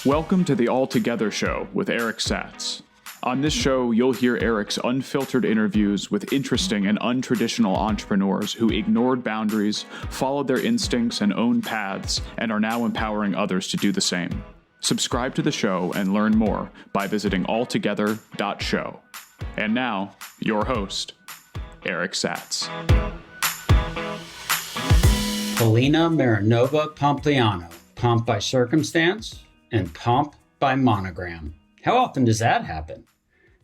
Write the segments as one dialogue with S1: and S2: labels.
S1: Welcome to the All Together Show with Eric Satz. On this show, you'll hear Eric's unfiltered interviews with interesting and untraditional entrepreneurs who ignored boundaries, followed their instincts and own paths, and are now empowering others to do the same. Subscribe to the show and learn more by visiting alltogether.show. And now, your host, Eric Satz.
S2: Polina Marinova Pompliano, pomp by circumstance and pomp by monogram. How often does that happen?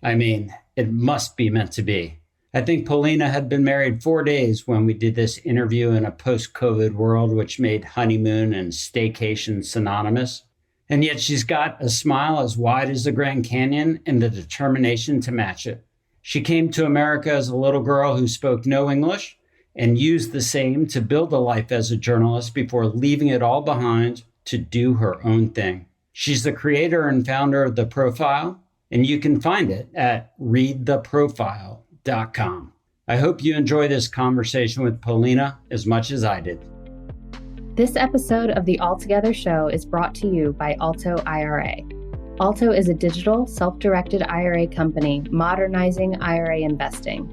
S2: I mean, it must be meant to be. I think Polina had been married 4 days when we did this interview in a post-COVID world, which made honeymoon and staycation synonymous. And yet she's got a smile as wide as the Grand Canyon and the determination to match it. She came to America as a little girl who spoke no English and used the same to build a life as a journalist before leaving it all behind to do her own thing. She's the creator and founder of The Profile, and you can find it at readtheprofile.com. I hope you enjoy this conversation with Polina as much as I did.
S3: This episode of the All Together Show is brought to you by Alto IRA. Alto is a digital, self-directed IRA company modernizing IRA investing.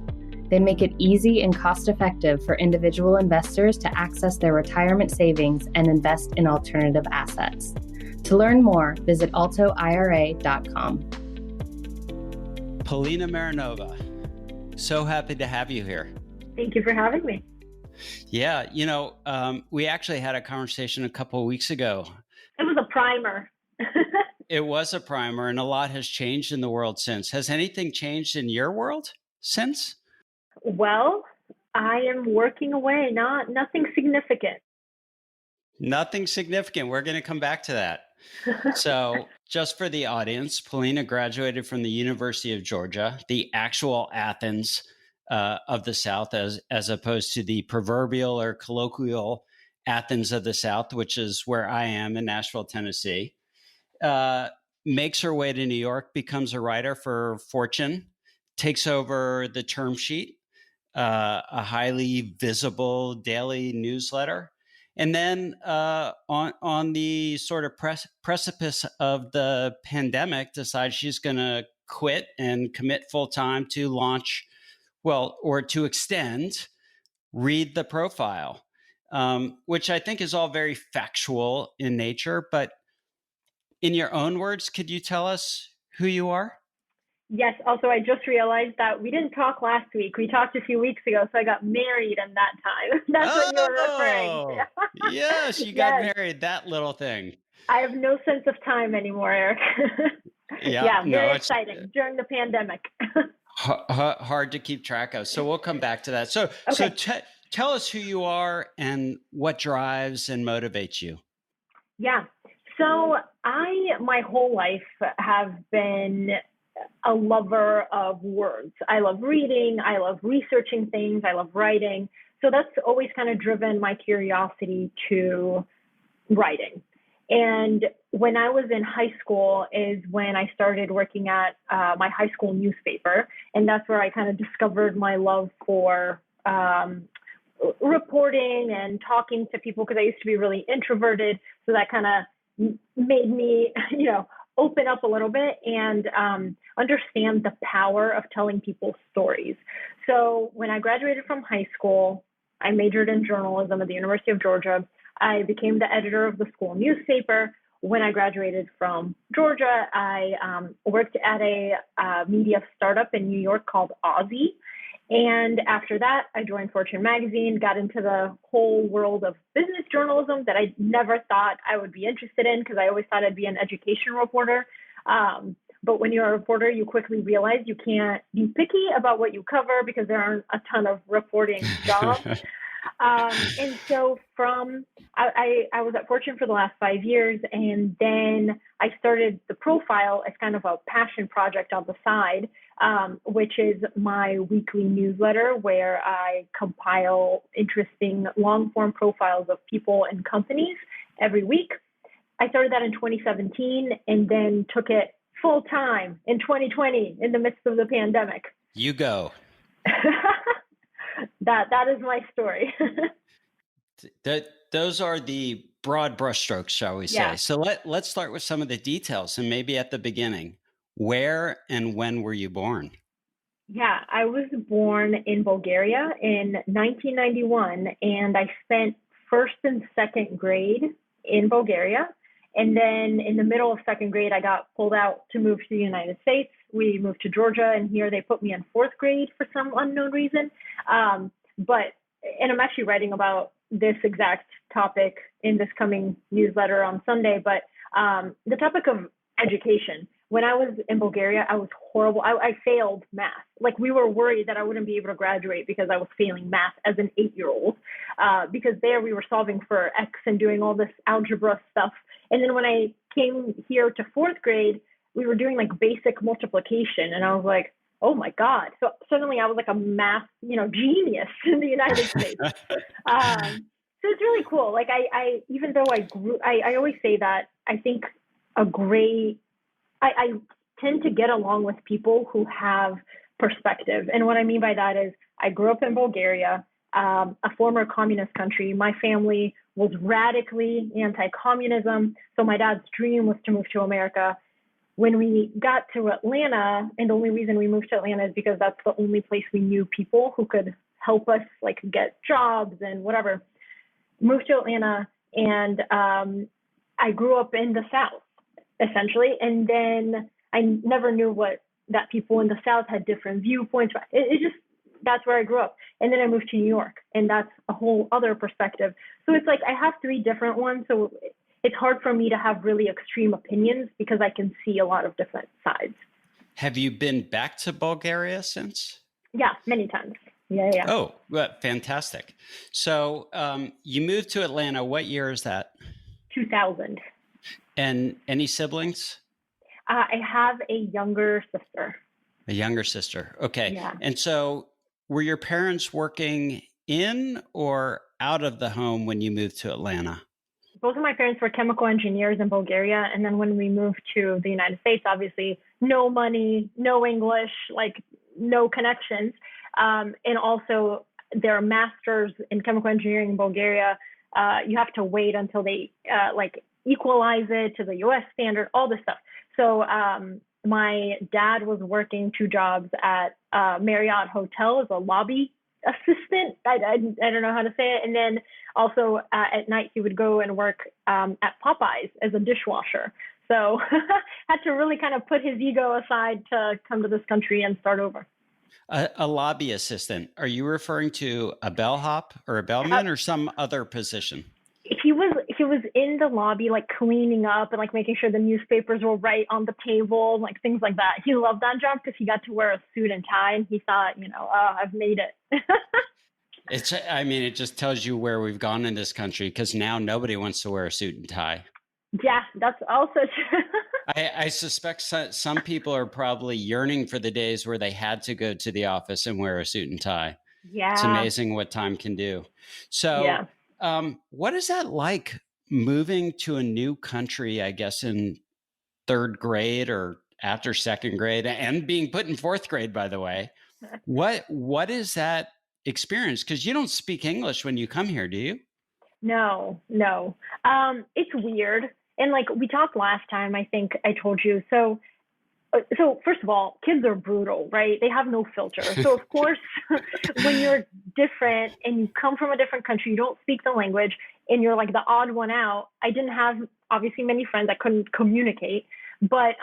S3: They make it easy and cost-effective for individual investors to access their retirement savings and invest in alternative assets. To learn more, visit altoira.com.
S2: Polina Marinova, so happy to have you here.
S4: Thank you for having me.
S2: Yeah, we actually had a conversation a couple of weeks ago.
S4: It was a primer.
S2: It was a primer, and a lot has changed in the world since. Has anything changed in your world since?
S4: Well, I am working away, nothing significant.
S2: Nothing significant. We're going to come back to that. So just for the audience, Polina graduated from the University of Georgia, the actual Athens of the South, as opposed to the proverbial or colloquial Athens of the South, which is where I am in Nashville, Tennessee. Makes her way to New York, becomes a writer for Fortune, takes over the Term Sheet, a highly visible daily newsletter. And then on the sort of precipice of the pandemic, decides she's going to quit and commit full time to launch, or to extend, Read the Profile, which I think is all very factual in nature. But in your own words, could you tell us who you are?
S4: Yes. Also, I just realized that we didn't talk last week. We talked a few weeks ago, so I got married in that time. That's what you were referring to.
S2: Yes, you got married, that little thing.
S4: I have no sense of time anymore, Eric. Very exciting during the pandemic.
S2: Hard to keep track of. So we'll come back to that. So tell us who you are and what drives and motivates you.
S4: Yeah. So my whole life have been a lover of words. I love reading. I love researching things. I love writing. So that's always kind of driven my curiosity to writing. And when I was in high school is when I started working at my high school newspaper. And that's where I kind of discovered my love for reporting and talking to people, because I used to be really introverted. So that kind of made me, open up a little bit and understand the power of telling people stories. So when I graduated from high school, I majored in journalism at the University of Georgia. I became the editor of the school newspaper. When I graduated from Georgia, I worked at a media startup in New York called Aussie. And after that, I joined Fortune magazine, got into the whole world of business journalism that I never thought I would be interested in, because I always thought I'd be an education reporter. But when you're a reporter, you quickly realize you can't be picky about what you cover because there aren't a ton of reporting jobs. And so I was at Fortune for the last 5 years, and then I started The Profile as kind of a passion project on the side, which is my weekly newsletter where I compile interesting long-form profiles of people and companies every week. I started that in 2017 and then took it full time in 2020 in the midst of the pandemic.
S2: You go.
S4: That is my story.
S2: Those are the broad brushstrokes, shall we say.
S4: Yeah.
S2: So let's start with some of the details, and maybe at the beginning. Where and when were you born?
S4: Yeah, I was born in Bulgaria in 1991, and I spent first and second grade in Bulgaria. And then in the middle of second grade, I got pulled out to move to the United States. We moved to Georgia, and here they put me in fourth grade for some unknown reason. And I'm actually writing about this exact topic in this coming newsletter on Sunday. But the topic of education. When I was in Bulgaria, I was horrible. I failed math. Like, we were worried that I wouldn't be able to graduate because I was failing math as an 8-year-old. Because there we were solving for X and doing all this algebra stuff. And then when I came here to fourth grade, we were doing like basic multiplication. And I was like, oh my God. So suddenly I was like a math, genius in the United States. So it's really cool. Like I even though I always say that I think I tend to get along with people who have perspective. And what I mean by that is I grew up in Bulgaria, a former communist country. My family was radically anti-communism. So my dad's dream was to move to America. When we got to Atlanta, and the only reason we moved to Atlanta is because that's the only place we knew people who could help us like get jobs and whatever. Moved to Atlanta, and I grew up in the South, essentially. And then I never knew that people in the South had different viewpoints. That's where I grew up. And then I moved to New York, and that's a whole other perspective. So it's like I have 3 different ones. So it's hard for me to have really extreme opinions because I can see a lot of different sides.
S2: Have you been back to Bulgaria since?
S4: Yeah, many times. Yeah.
S2: Oh, well, fantastic. So you moved to Atlanta. What year is that?
S4: 2000.
S2: And any siblings?
S4: I have a younger sister.
S2: A younger sister. Okay.
S4: Yeah.
S2: And so were your parents working in or out of the home when you moved to Atlanta?
S4: Both of my parents were chemical engineers in Bulgaria. And then when we moved to the United States, obviously, no money, no English, like no connections. And also their masters in chemical engineering in Bulgaria, you have to wait until they equalize it to the US standard, all this stuff. So my dad was working 2 jobs at Marriott Hotel as a lobby assistant. I don't know how to say it. And then also at night he would go and work at Popeyes as a dishwasher. So had to really kind of put his ego aside to come to this country and start over.
S2: A lobby assistant. Are you referring to a bellhop or a bellman or some other position?
S4: He was in the lobby, like cleaning up and like making sure the newspapers were right on the table, like things like that. He loved that job because he got to wear a suit and tie, and he thought, I've made it.
S2: It just tells you where we've gone in this country, because now nobody wants to wear a suit and tie.
S4: Yeah, that's also true.
S2: I suspect some people are probably yearning for the days where they had to go to the office and wear a suit and tie.
S4: Yeah.
S2: It's amazing what time can do. So
S4: yeah.
S2: What is that like moving to a new country, I guess, in 3rd grade or after 2nd grade, and being put in 4th grade, by the way? What is that experience? Because you don't speak English when you come here, do you?
S4: No. It's weird. And like we talked last time, I think I told you. So first of all, kids are brutal, right? They have no filter. So of course, when you're different and you come from a different country, you don't speak the language, and you're like the odd one out. I didn't have obviously many friends. I couldn't communicate. But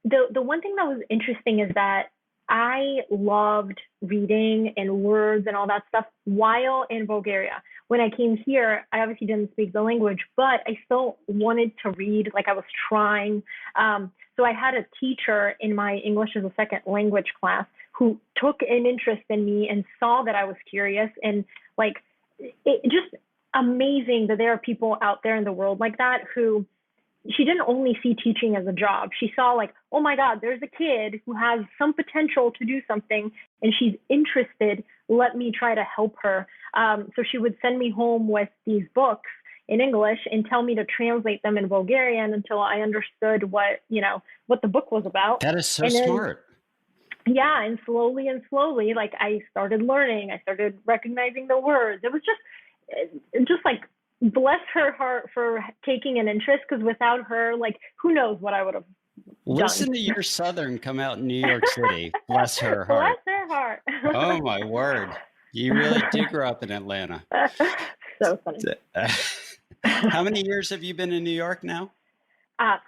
S4: the one thing that was interesting is that I loved reading and words and all that stuff while in Bulgaria. When I came here, I obviously didn't speak the language, but I still wanted to read, like I was trying. So I had a teacher in my English as a second language class who took an interest in me and saw that I was curious. And like, it just amazing that there are people out there in the world like that who, she didn't only see teaching as a job. She saw like, oh my God, there's a kid who has some potential to do something and she's interested. Let me try to help her. So she would send me home with these books in English and tell me to translate them in Bulgarian until I understood what the book was about.
S2: That is so smart.
S4: Yeah. And slowly, like I started learning, I started recognizing the words. It was just like bless her heart for taking an interest, because without her, like, who knows what I would have
S2: Listen
S4: done.
S2: to your Southern come out in New York City. Bless her heart.
S4: Bless her heart.
S2: Oh, my word. You really did grow up in Atlanta.
S4: So funny.
S2: How many years have you been in New York now?
S4: 5.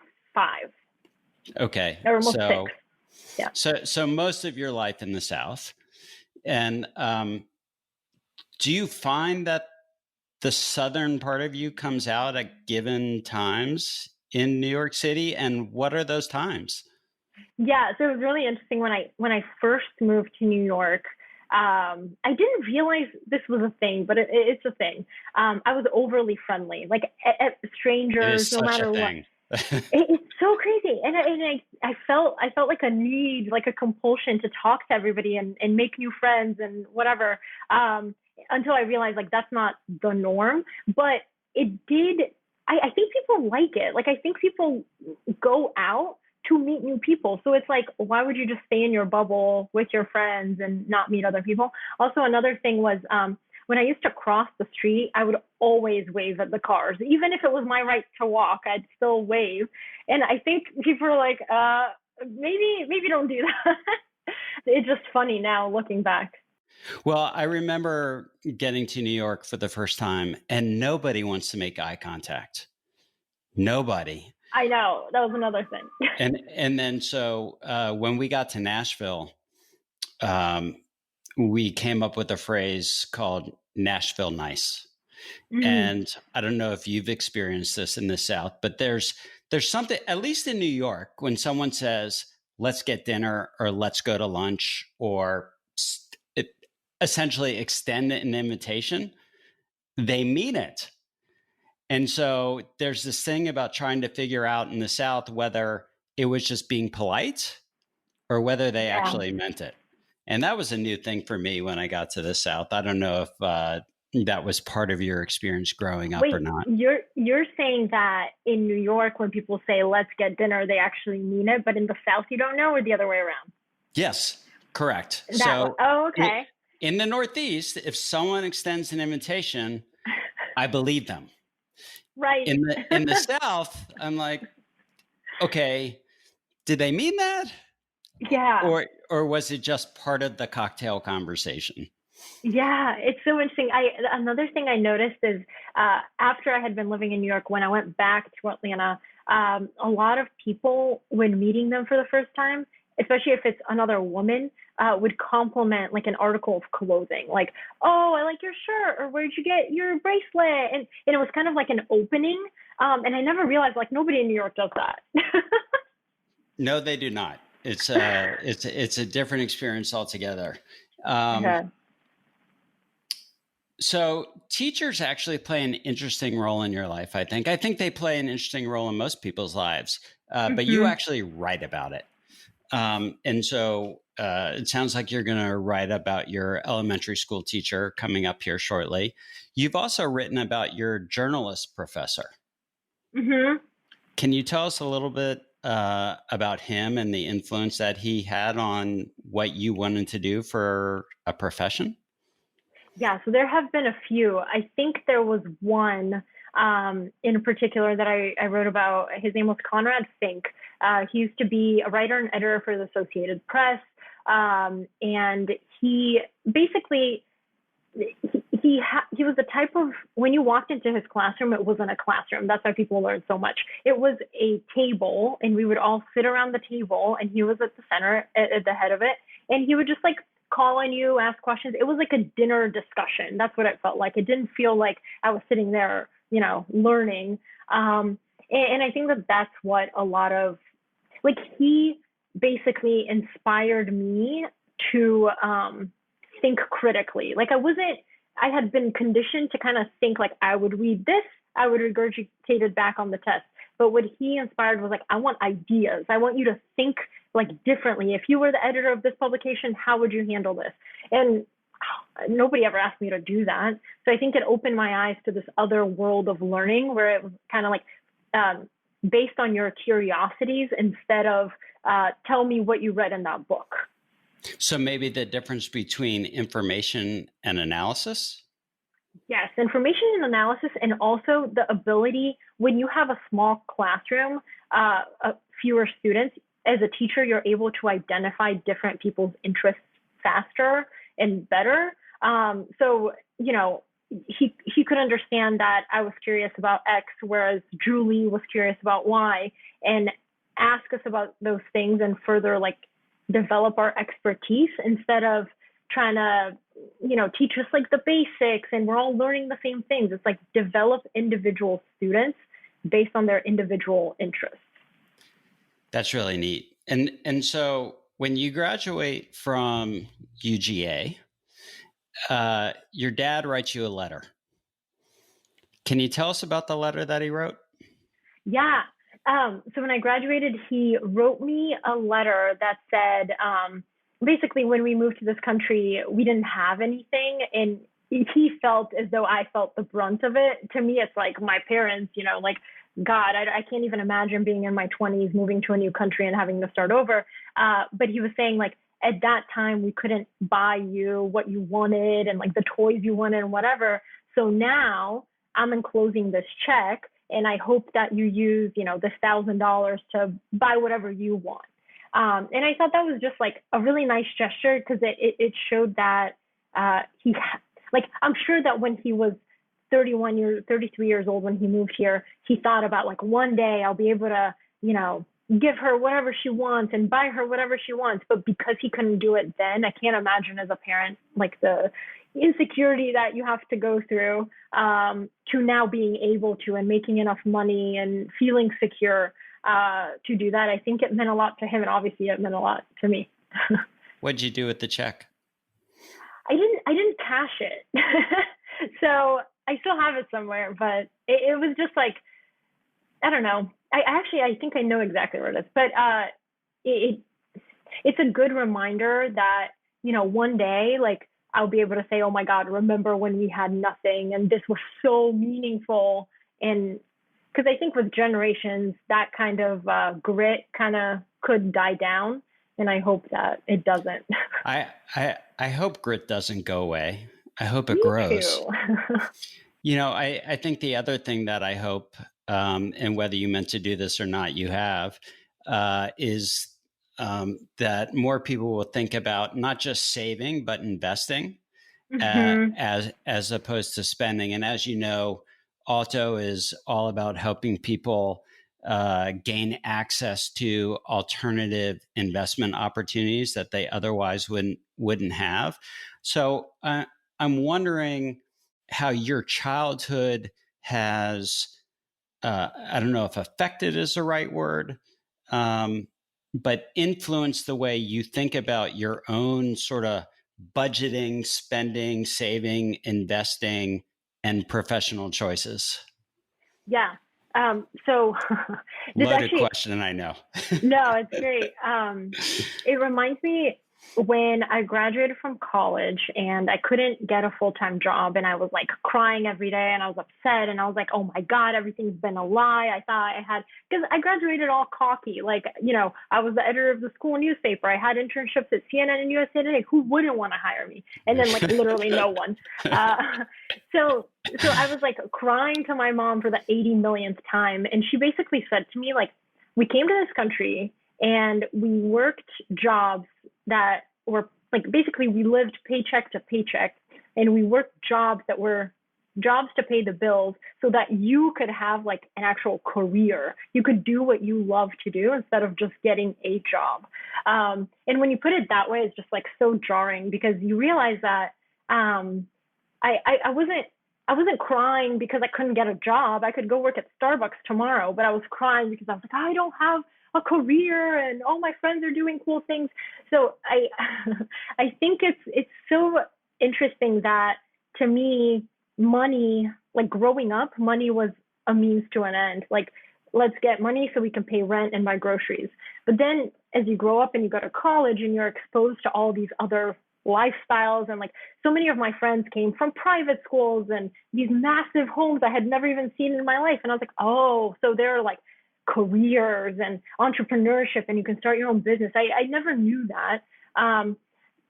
S2: Okay.
S4: Or almost 6. Yeah.
S2: So most of your life in the South. And do you find that the Southern part of you comes out at given times in New York City? And what are those times?
S4: Yeah, so it was really interesting when I first moved to New York. I didn't realize this was a thing, but it's a thing. I was overly friendly, like strangers, no matter what. It's so crazy, and I felt like a need, like a compulsion to talk to everybody and make new friends and whatever. Until I realized, like, that's not the norm, but it did. I think people like it. Like, I think people go out to meet new people. So it's like, why would you just stay in your bubble with your friends and not meet other people? Also, another thing was, when I used to cross the street, I would always wave at the cars. Even if it was my right to walk, I'd still wave. And I think people are like, maybe don't do that. It's just funny now looking back.
S2: Well, I remember getting to New York for the first time, and nobody wants to make eye contact. Nobody.
S4: I know. That was another thing.
S2: And then so when we got to Nashville, we came up with a phrase called Nashville nice. Mm. And I don't know if you've experienced this in the South, but there's something, at least in New York, when someone says, let's get dinner or let's go to lunch, or essentially extend an invitation, they mean it. And so there's this thing about trying to figure out in the South whether it was just being polite or whether they actually meant it. And that was a new thing for me when I got to the South. I don't know if that was part of your experience growing up or not.
S4: You're saying that in New York, when people say, let's get dinner, they actually mean it, but in the South, you don't know, or the other way around?
S2: Yes, correct.
S4: Okay.
S2: In the Northeast, if someone extends an invitation, I believe them.
S4: Right.
S2: In the South, I'm like, okay, did they mean that?
S4: Yeah.
S2: Or was it just part of the cocktail conversation?
S4: Yeah, it's so interesting. Another thing I noticed is after I had been living in New York, when I went back to Atlanta, a lot of people, when meeting them for the first time, especially if it's another woman, would compliment like an article of clothing, like, oh, I like your shirt, or where'd you get your bracelet? And it was kind of like an opening. And I never realized, like, nobody in New York does that.
S2: No, they do not. It's a different experience altogether.
S4: Okay.
S2: So teachers actually play an interesting role in your life, I think. I think they play an interesting role in most people's lives, but you actually write about it. And so it sounds like you're going to write about your elementary school teacher coming up here shortly. You've also written about your journalist professor.
S4: Mm-hmm.
S2: Can you tell us a little bit about him and the influence that he had on what you wanted to do for a profession?
S4: Yeah, so there have been a few. I think there was one in particular that I wrote about. His name was Conrad Fink. He used to be a writer and editor for the Associated Press. And he basically, he was the type of, when you walked into his classroom, it wasn't a classroom. That's why people learned so much. It was a table, and we would all sit around the table, and he was at the center, at the head of it. And he would just like call on you, ask questions. It was like a dinner discussion. That's what it felt like. It didn't feel like I was sitting there, learning. And I think that that's what a lot of, like, he basically inspired me to think critically. Like, I had been conditioned to kind of think like, I would read this, I would regurgitate it back on the test. But what he inspired was like, I want ideas. I want you to think like differently. If you were the editor of this publication, how would you handle this? And nobody ever asked me to do that. So I think it opened my eyes to this other world of learning, where it was kind of like based on your curiosities instead of tell me what you read in that book.
S2: So maybe the difference between information and analysis?
S4: Yes, information and analysis, and also the ability when you have a small classroom, fewer students, as a teacher, you're able to identify different people's interests faster and better. So, he could understand that I was curious about X, whereas Julie was curious about Y, and ask us about those things and further like develop our expertise instead of trying to teach us like the basics and we're all learning the same things. It's like develop individual students based on their individual interests.
S2: That's really neat. And so when you graduate from UGA, your dad writes you a letter. Can you tell us about the letter that he wrote?
S4: Yeah. So when I graduated, he wrote me a letter that said, basically, when we moved to this country, we didn't have anything. And he felt as though I felt the brunt of it. To me, it's like my parents, like, God, I can't even imagine being in my 20s, moving to a new country and having to start over. But he was saying, like, at that time, we couldn't buy you what you wanted and like the toys you wanted and whatever. So now I'm enclosing this check and I hope that you use, this $1,000 to buy whatever you want. And I thought that was just like a really nice gesture because it showed that I'm sure that when he was 33 years old when he moved here, he thought about like one day I'll be able to, give her whatever she wants and buy her whatever she wants. But because he couldn't do it then, I can't imagine as a parent, like the insecurity that you have to go through to now being able to and making enough money and feeling secure to do that. I think it meant a lot to him, and obviously it meant a lot to me.
S2: What'd you do with the check?
S4: I didn't cash it. So I still have it somewhere, but it was just like, I don't know. I think I know exactly where it is, but it's a good reminder that, one day, like, I'll be able to say, oh my God, remember when we had nothing and this was so meaningful. And because I think with generations, that kind of grit kind of could die down. And I hope that it doesn't.
S2: I hope grit doesn't go away. I hope it
S4: Me
S2: grows.
S4: Too.
S2: I think the other thing that I hope, and whether you meant to do this or not, you have, is that more people will think about not just saving, but investing as opposed to spending. And as you know, Alto is all about helping people gain access to alternative investment opportunities that they otherwise wouldn't have. So I'm wondering how your childhood has, I don't know if affected is the right word, but influenced the way you think about your own sort of budgeting, spending, saving, investing, and professional choices.
S4: Yeah. So this
S2: loaded question, I know.
S4: No, it's great. It reminds me when I graduated from college and I couldn't get a full-time job and I was like crying every day and I was upset and I was like, oh my God, everything's been a lie. I thought I had, because I graduated all cocky. Like, I was the editor of the school newspaper. I had internships at CNN and USA Today. Who wouldn't want to hire me? And then like literally no one. So I was like crying to my mom for the 80 millionth time. And she basically said to me, like, we came to this country and we worked jobs that were like, basically we lived paycheck to paycheck and we worked jobs that were jobs to pay the bills so that you could have like an actual career. You could do what you love to do instead of just getting a job. And when you put it that way, it's just like so jarring because you realize that I wasn't crying because I couldn't get a job. I could go work at Starbucks tomorrow, but I was crying because I was like, I don't have a career and all my friends are doing cool things. So I think it's so interesting that to me, money, like growing up, money was a means to an end. Like, let's get money so we can pay rent and buy groceries. But then as you grow up and you go to college and you're exposed to all these other lifestyles, and like so many of my friends came from private schools and these massive homes I had never even seen in my life. And I was like, oh, so there are like careers and entrepreneurship and you can start your own business. I never knew that.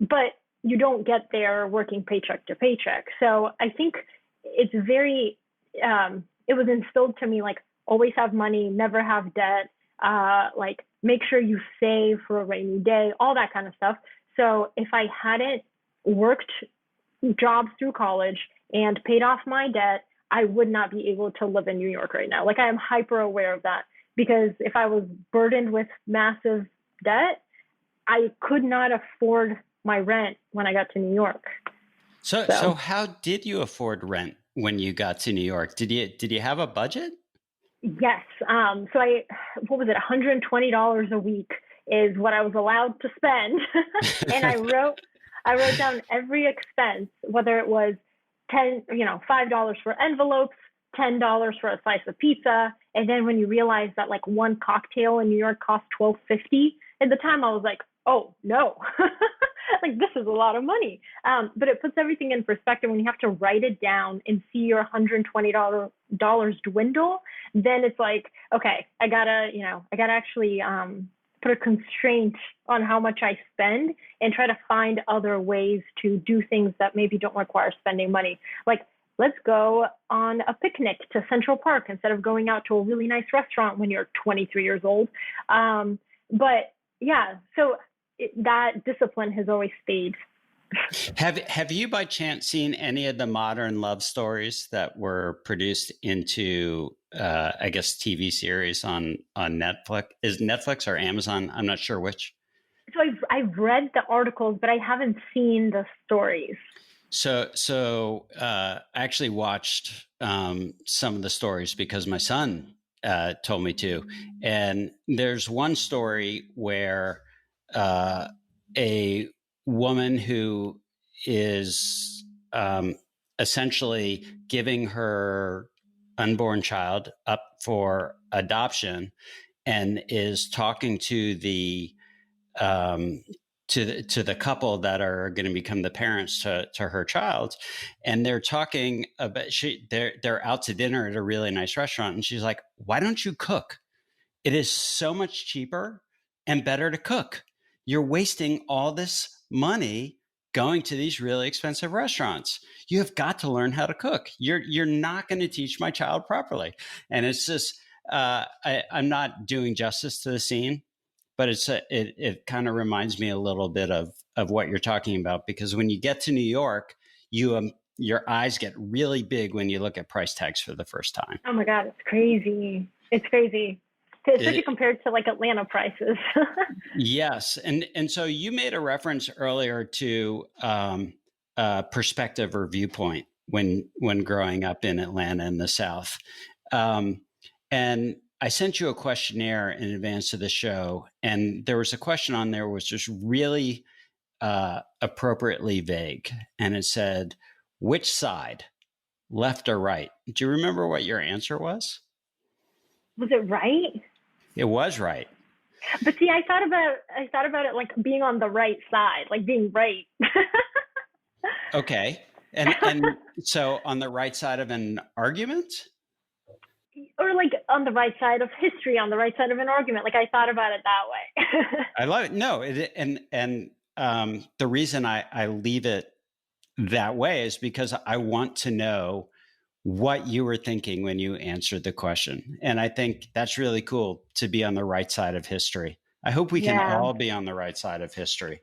S4: But you don't get there working paycheck to paycheck. So I think it's very, it was instilled to me, like, always have money, never have debt, like, make sure you save for a rainy day, all that kind of stuff. So if I hadn't worked jobs through college and paid off my debt, I would not be able to live in New York right now. Like, I am hyper aware of that, because if I was burdened with massive debt, I could not afford my rent when I got to New York.
S2: So how did you afford rent when you got to New York? Did you have a budget?
S4: Yes. So what was it? $120 a week is what I was allowed to spend. And I wrote down every expense, whether it was $5 for envelopes, $10 for a slice of pizza. And then when you realize that like one cocktail in New York costs $12.50, at the time I was like, oh no, like this is a lot of money. But it puts everything in perspective when you have to write it down and see your $120 dwindle. Then it's like, okay, I gotta actually put a constraint on how much I spend and try to find other ways to do things that maybe don't require spending money. Like, let's go on a picnic to Central Park instead of going out to a really nice restaurant when you're 23 years old. But yeah, so that discipline has always stayed.
S2: Have you by chance seen any of the modern love stories that were produced into, I guess, TV series on Netflix? Is Netflix or Amazon? I'm not sure which.
S4: So I've read the articles, but I haven't seen the stories.
S2: So I actually watched some of the stories because my son told me to. And there's one story where a woman who is essentially giving her unborn child up for adoption and is talking to the to the couple that are going to become the parents to her child, and they're talking about they're out to dinner at a really nice restaurant, and she's like, "Why don't you cook? It is so much cheaper and better to cook. You're wasting all this money going to these really expensive restaurants. You have got to learn how to cook. You're not going to teach my child properly." And it's just I'm not doing justice to the scene, but it kind of reminds me a little bit of what you're talking about, because when you get to New York, your eyes get really big when you look at price tags for the first time.
S4: Oh my God, it's crazy. It's crazy. Especially compared to like Atlanta prices.
S2: Yes. And so you made a reference earlier to perspective or viewpoint when growing up in Atlanta in the South. And I sent you a questionnaire in advance of the show, and there was a question on there was just really appropriately vague. And it said, which side, left or right? Do you remember what your answer was?
S4: Was it right?
S2: It was right.
S4: But see, I thought about it like being on the right side, like being right.
S2: Okay. And so on the right side of an argument?
S4: Or like on the right side of history, on the right side of an argument. Like I thought about it that way.
S2: I love it. No, the reason I leave it that way is because I want to know what you were thinking when you answered the question. And I think that's really cool to be on the right side of history. I hope we can all be on the right side of history.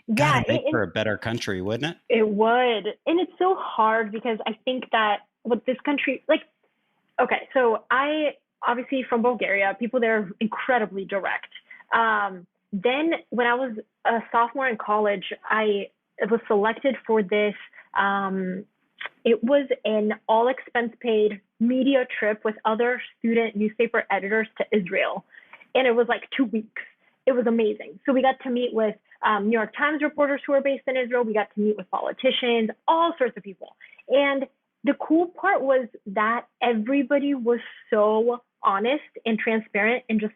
S4: Yeah.
S2: Gotta make for a better country, wouldn't it?
S4: It would. And it's so hard because I think that what this country, like, okay, so I obviously from Bulgaria, people there are incredibly direct. Then when I was a sophomore in college, I was selected for this. It was an all expense paid media trip with other student newspaper editors to Israel. And it was like 2 weeks. It was amazing. So we got to meet with New York Times reporters who are based in Israel. We got to meet with politicians, all sorts of people. And the cool part was that everybody was so honest and transparent and just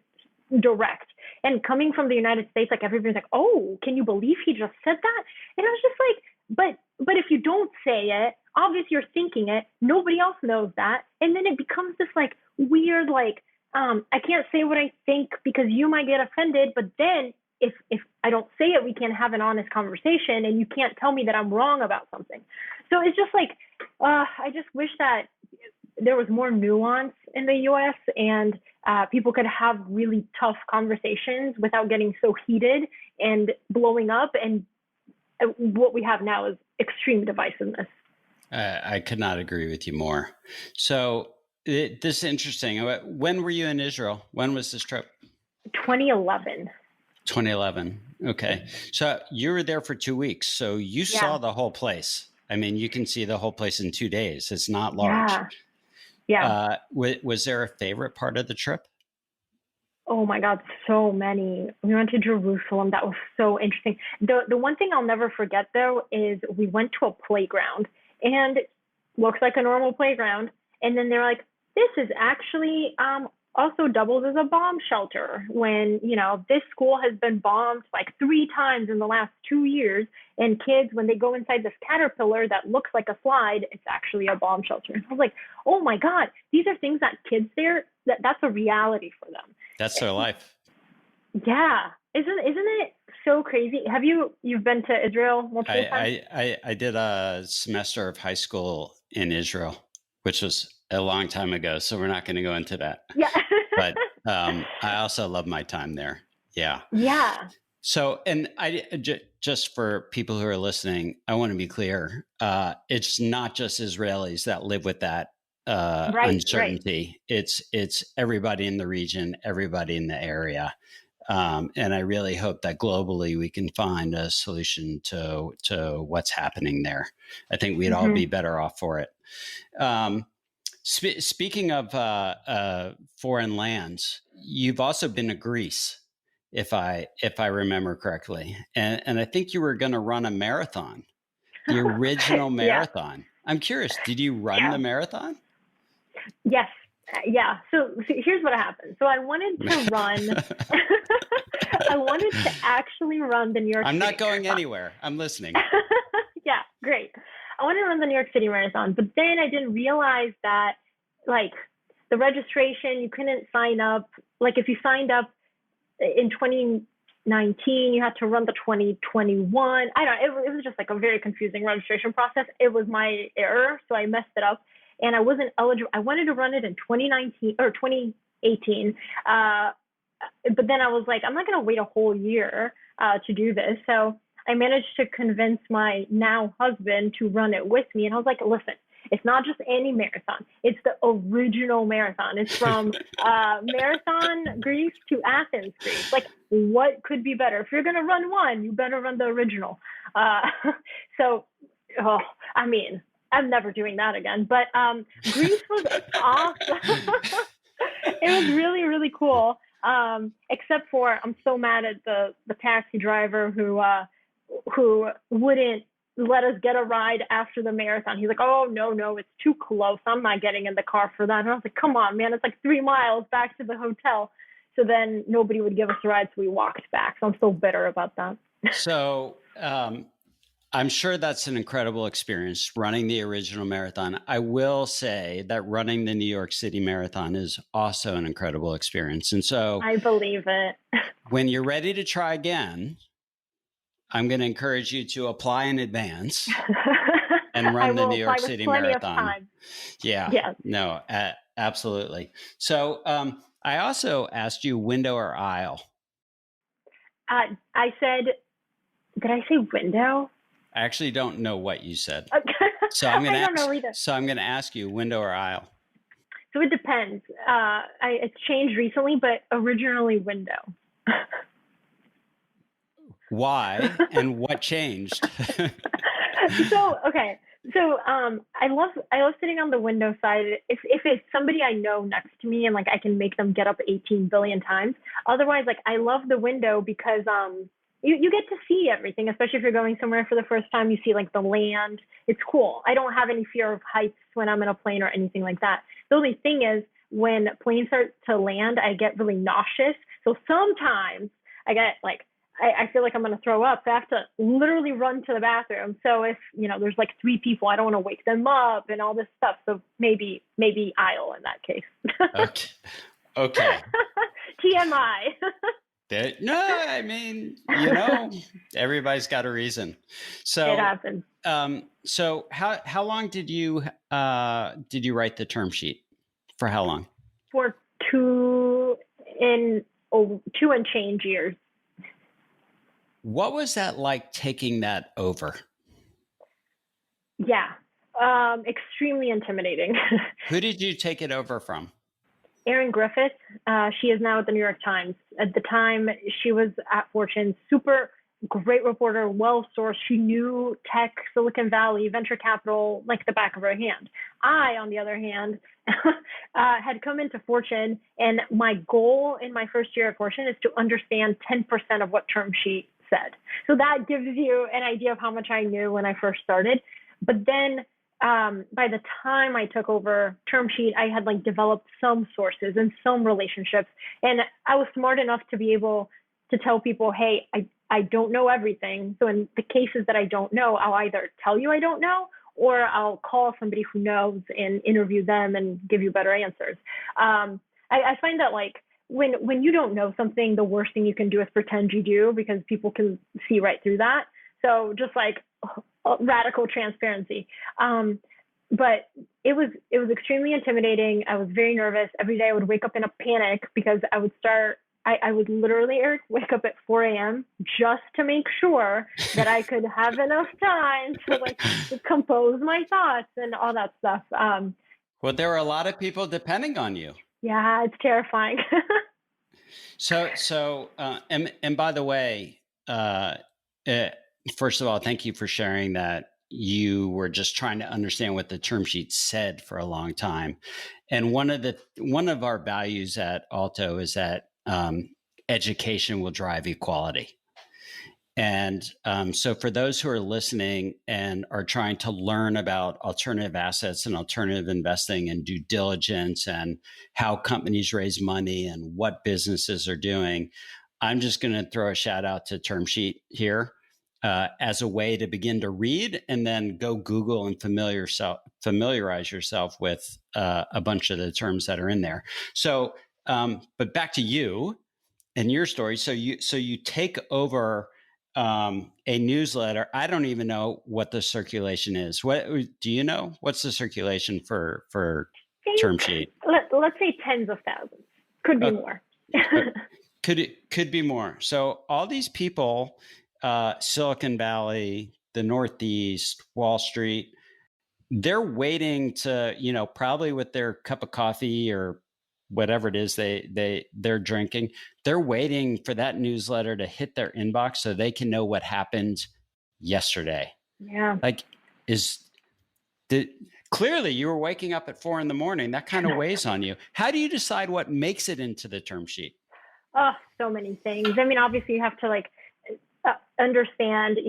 S4: direct. And coming from the United States, like everybody's like, oh, can you believe he just said that? And I was just like, but if you don't say it, obviously you're thinking it. Nobody else knows that. And then it becomes this like weird, like, I can't say what I think because you might get offended. But then if I don't say it, we can't have an honest conversation, and you can't tell me that I'm wrong about something. So it's just like, I just wish that there was more nuance in the US, and people could have really tough conversations without getting so heated and blowing up. And what we have now is extreme divisiveness.
S2: I could not agree with you more. So this is interesting. When were you in Israel? When was this trip?
S4: 2011.
S2: 2011. Okay. So you were there for 2 weeks. So you saw the whole place. I mean, you can see the whole place in 2 days. It's not large.
S4: Yeah.
S2: Was there a favorite part of the trip?
S4: Oh my God, so many. We went to Jerusalem. That was so interesting. The one thing I'll never forget though is we went to a playground, and looks like a normal playground. And then they're like, this is actually also doubles as a bomb shelter when, this school has been bombed like 3 times in the last 2 years. And kids, when they go inside this caterpillar that looks like a slide, it's actually a bomb shelter. And I was like, oh my God, these are things that kids there, that's a reality for them.
S2: That's their life.
S4: Yeah. Isn't it so crazy? Have you've been to Israel multiple times?
S2: I did a semester of high school in Israel, which was a long time ago. So we're not going to go into that.
S4: Yeah.
S2: But I also love my time there. Yeah.
S4: Yeah.
S2: So, and just for people who are listening, I want to be clear. It's not just Israelis that live with that uncertainty. Right. It's everybody in the region, everybody in the area. And I really hope that globally we can find a solution to what's happening there. I think we'd all be better off for it. Speaking of foreign lands, you've also been to Greece, if I remember correctly, and I think you were going to run a marathon, the original marathon. Yeah. I'm curious, did you run the marathon?
S4: Yes. Yeah. So here's what happened. So I wanted to run. I wanted to actually run the New York City.
S2: I'm not going
S4: Marathon.
S2: Anywhere. I'm listening.
S4: Yeah, great. I wanted to run the New York City Marathon, but then I didn't realize that, like, the registration, you couldn't sign up. Like, if you signed up in 2019, you had to run the 2021. I don't know. It was just like a very confusing registration process. It was my error, so I messed it up. And I wasn't eligible. I wanted to run it in 2019 or 2018. But then I was like, I'm not going to wait a whole year to do this. So I managed to convince my now husband to run it with me. And I was like, listen, it's not just any marathon. It's the original marathon. It's from Marathon, Greece to Athens, Greece. Like, what could be better? If you're going to run one, you better run the original. I'm never doing that again. But Greece was awesome. It was really, really cool. Except for, I'm so mad at the taxi driver who wouldn't let us get a ride after the marathon. He's like, oh, no, it's too close. I'm not getting in the car for that. And I was like, come on, man, it's like 3 miles back to the hotel. So then nobody would give us a ride, so we walked back. So I'm so bitter about that.
S2: So I'm sure that's an incredible experience, running the original marathon. I will say that running the New York City Marathon is also an incredible experience. And so
S4: I believe it.
S2: When you're ready to try again, I'm going to encourage you to apply in advance and run the New York City Marathon. Yeah. No, absolutely. So I also asked you window or aisle.
S4: I said, did I say window?
S2: I actually don't know what you said.
S4: Okay.
S2: So I'm going to
S4: I don't know either.
S2: So I'm going to ask you window or aisle.
S4: So it depends. It's changed recently, but originally window.
S2: Why and what changed?
S4: So I love sitting on the window side if it's somebody I know next to me and like I can make them get up 18 billion times. Otherwise, like I love the window because you get to see everything, especially if you're going somewhere for the first time. You see like the land. It's cool. I don't have any fear of heights when I'm in a plane or anything like that. The only thing is when planes start to land, I get really nauseous. So sometimes I get like, I feel like I'm going to throw up. So I have to literally run to the bathroom. So if, there's like 3 people, I don't want to wake them up and all this stuff. So maybe aisle in that case.
S2: Okay.
S4: TMI.
S2: No, I mean, everybody's got a reason. So
S4: it happens.
S2: So how long did you write the term sheet? For how long?
S4: For 2 and change years.
S2: What was that like taking that over?
S4: Yeah, extremely intimidating.
S2: Who did you take it over from?
S4: Erin Griffith. She is now at the New York Times. At the time, she was at Fortune. Super great reporter, well-sourced. She knew tech, Silicon Valley, venture capital like the back of her hand. I, on the other hand, had come into Fortune, and my goal in my first year at Fortune is to understand 10% of what term sheet said. So that gives you an idea of how much I knew when I first started. But then by the time I took over term sheet, I had developed some sources and some relationships. And I was smart enough to be able to tell people, hey, I don't know everything. So in the cases that I don't know, I'll either tell you I don't know, or I'll call somebody who knows and interview them and give you better answers. I find that when you don't know something, the worst thing you can do is pretend you do, because people can see right through that. So just radical transparency. But it was extremely intimidating. I was very nervous. Every day I would wake up in a panic because I would literally, Eric, wake up at 4 a.m. just to make sure that I could have enough time to compose my thoughts and all that stuff.
S2: Well, there are a lot of people depending on you.
S4: Yeah, it's terrifying.
S2: And by the way, first of all, thank you for sharing that you were just trying to understand what the term sheet said for a long time. And one of our values at Alto is that education will drive equality. And so for those who are listening and are trying to learn about alternative assets and alternative investing and due diligence and how companies raise money and what businesses are doing, I'm just going to throw a shout out to term sheet here as a way to begin to read, and then go Google and familiarize yourself with a bunch of the terms that are in there. So, but back to you and your story. So you take over a newsletter. I don't even know what the circulation is. What do you know? What's the circulation for term sheet?
S4: Let's say tens of thousands. Could be more.
S2: Could be more. So all these people, Silicon Valley, the Northeast, Wall Street, they're waiting to, probably with their cup of coffee or whatever it is they're drinking, they're waiting for that newsletter to hit their inbox so they can know what happened yesterday.
S4: Yeah.
S2: Clearly you were waking up at 4 a.m. That kind of weighs on you. How do you decide what makes it into the term sheet?
S4: Oh, so many things. I mean, obviously you have to understand,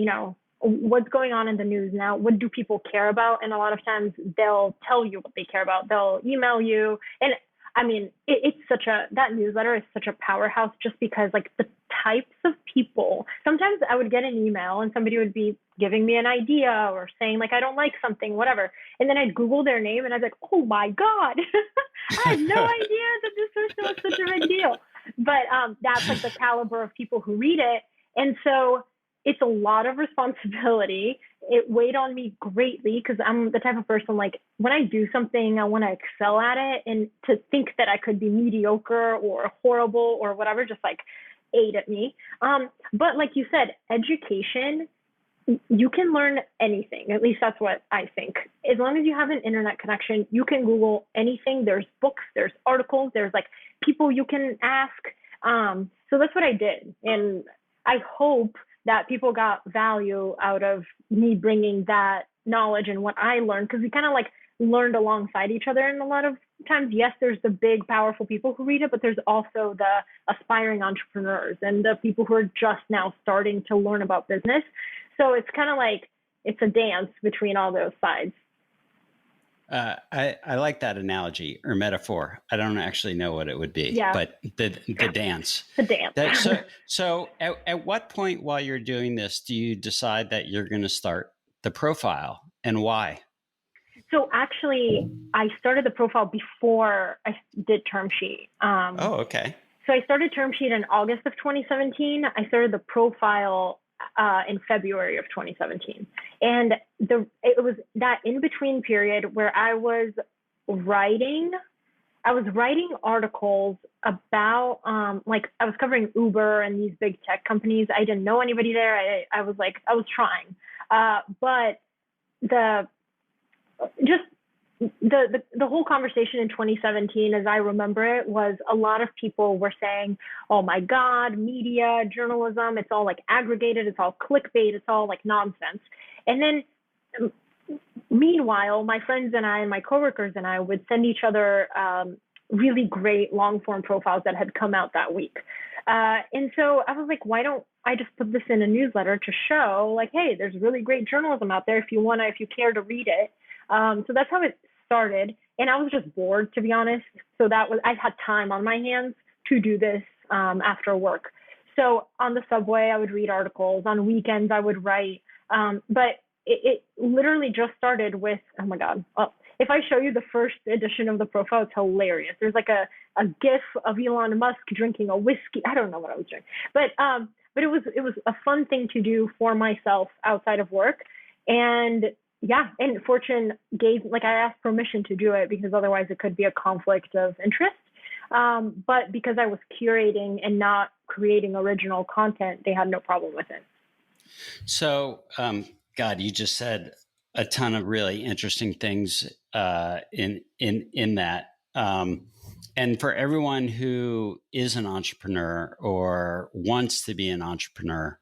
S4: what's going on in the news now. What do people care about? And a lot of times they'll tell you what they care about. They'll email you. And I mean, that newsletter is such a powerhouse just because the types of people, sometimes I would get an email and somebody would be giving me an idea or saying I don't like something, whatever. And then I'd Google their name and I'd be like, oh my God, I had no idea that this person was such a big deal. But that's the caliber of people who read it. And so it's a lot of responsibility. It weighed on me greatly because I'm the type of person, when I do something, I want to excel at it. And to think that I could be mediocre or horrible or whatever, just ate at me. But like you said, education, you can learn anything. At least that's what I think. As long as you have an internet connection, you can Google anything. There's books, there's articles, there's people you can ask. So that's what I did. And I hope that people got value out of me bringing that knowledge and what I learned, because we kind of learned alongside each other. And a lot of times, yes, there's the big, powerful people who read it, but there's also the aspiring entrepreneurs and the people who are just now starting to learn about business. So it's kind of it's a dance between all those sides.
S2: I like that analogy or metaphor. I don't actually know what it would be, but the dance.
S4: The dance.
S2: So at what point while you're doing this do you decide that you're going to start the profile, and why?
S4: So actually, I started the profile before I did term sheet.
S2: Oh, okay.
S4: So I started Term Sheet in August of 2017. I started the profile in February of 2017. And it was that in-between period where I was writing articles about, I was covering Uber and these big tech companies. I didn't know anybody there. I was trying. But the whole conversation in 2017, as I remember it, was a lot of people were saying, oh my God, media, journalism, it's all like aggregated, it's all clickbait, it's all like nonsense. And then meanwhile, my friends and I and my coworkers and I would send each other really great long form profiles that had come out that week. And so I was like, why don't I just put this in a newsletter to show like, hey, there's really great journalism out there if you care to read it. So that's how it started. And I was just bored, to be honest. So I had time on my hands to do this after work. So on the subway, I would read articles. On weekends, I would write. But it literally just started with, oh my God. If I show you the first edition of the profile, it's hilarious. There's like a GIF of Elon Musk drinking a whiskey. I don't know what I was drinking, but it was a fun thing to do for myself outside of work. And yeah, and Fortune I asked permission to do it because otherwise it could be a conflict of interest. But because I was curating and not creating original content, they had no problem with it.
S2: So, God, you just said a ton of really interesting things in that. And for everyone who is an entrepreneur or wants to be an entrepreneur,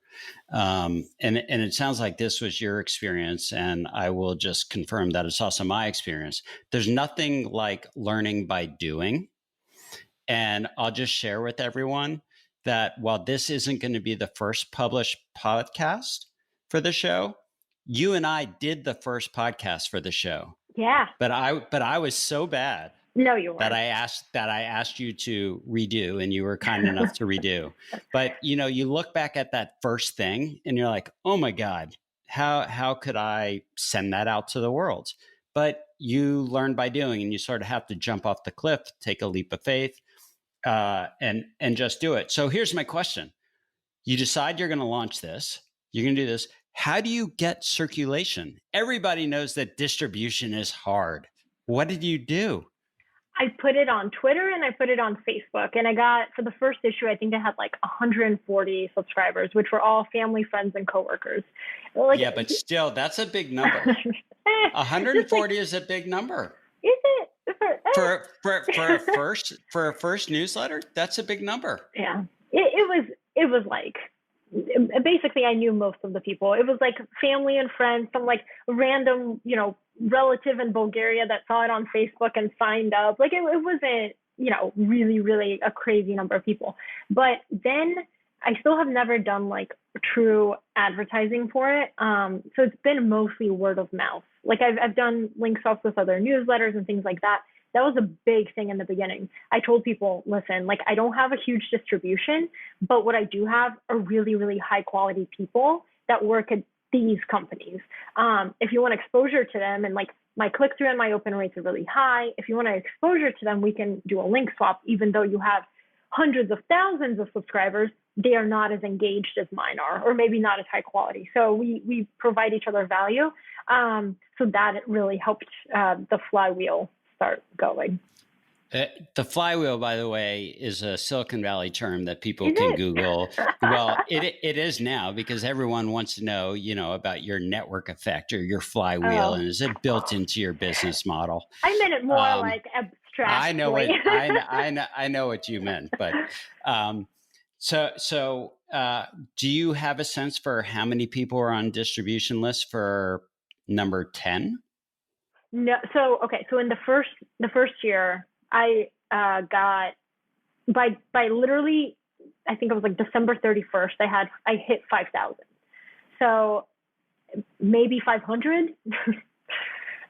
S2: and it sounds like this was your experience, and I will just confirm that it's also my experience. There's nothing like learning by doing. And I'll just share with everyone that while this isn't going to be the first published podcast for the show, you and I did the first podcast for the show.
S4: Yeah.
S2: But I was so bad.
S4: No, you weren't.
S2: That I asked you to redo, and you were kind enough to redo. But you look back at that first thing, and you're like, "Oh my God, how could I send that out to the world?" But you learn by doing, and you sort of have to jump off the cliff, take a leap of faith, and just do it. So here's my question: you decide you're going to launch this, you're going to do this. How do you get circulation? Everybody knows that distribution is hard. What did you do?
S4: I put it on Twitter and I put it on Facebook, and I got, for the first issue, I think I had like 140 subscribers, which were all family, friends, and coworkers.
S2: Yeah, but still, that's a big number. 140 is a big number.
S4: Is it?
S2: For a first newsletter? That's a big number.
S4: Yeah, it was like, basically I knew most of the people. It was like family and friends, some like random, relative in Bulgaria that saw it on Facebook and signed up. Like it wasn't, really, really a crazy number of people. But then I still have never done like true advertising for it. So it's been mostly word of mouth. Like I've done links off with other newsletters and things like that. That was a big thing in the beginning. I told people, listen, like I don't have a huge distribution, but what I do have are really, really high quality people that work at these companies. If you want exposure to them, and like my click-through and my open rates are really high, if you want exposure to them, we can do a link swap. Even though you have hundreds of thousands of subscribers, they are not as engaged as mine are, or maybe not as high quality. So we provide each other value. So that really helped the flywheel start going.
S2: The flywheel, by the way, is a Silicon Valley term that people can Google. Well, it is now, because everyone wants to know, about your network effect or your flywheel, and is it built into your business model?
S4: I meant it more like abstract.
S2: I know what you meant, but so do you have a sense for how many people are on distribution lists for number 10?
S4: No. So in the first year, I got by literally, I think it was like December 31st, I hit 5,000. So maybe 500.